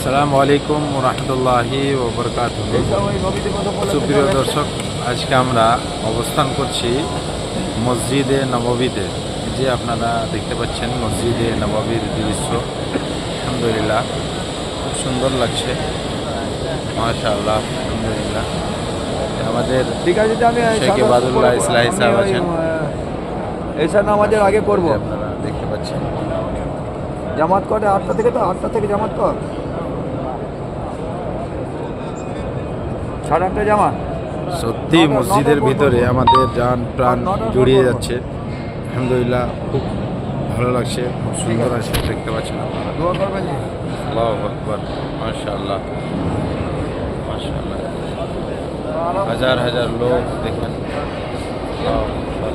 আসসালামু আলাইকুম রহমতুল্লাহি ওবরকাতুহু। সুপ্রিয় দর্শক, আজকে আমরা অবস্থান করছি মসজিদে নববীতে। যে আপনারা দেখতে পাচ্ছেন মসজিদে নববীর দৃশ্য, আলহামদুলিল্লাহ খুব সুন্দর লাগছে, মাশাআল্লাহ, আলহামদুলিল্লাহ। আমাদের ঠিক আছে, আমি শেখ ইবাদুল্লাহ ইসলাহি সাহেব আছেন, এসা নামাজের আগে করবো। আপনারা দেখতে পাচ্ছেন। জামাত করে 8টা থেকে, তো 8টা থেকে জামাত কর, 8:30 জামাত। সত্যি মসজিদের ভিতরে আমাদের জান প্রাণ জড়িয়ে যাচ্ছে, আলহামদুলিল্লাহ খুব ভালো লাগছে, খুব সুন্দর আছে, দেখতে পাচ্ছেন আপনারা। দোয়া করবেন জি। আল্লাহু আকবার, মাশাআল্লাহ মাশাআল্লাহ। হাজার হাজার লোক দেখেন, আল্লাহু আকবার।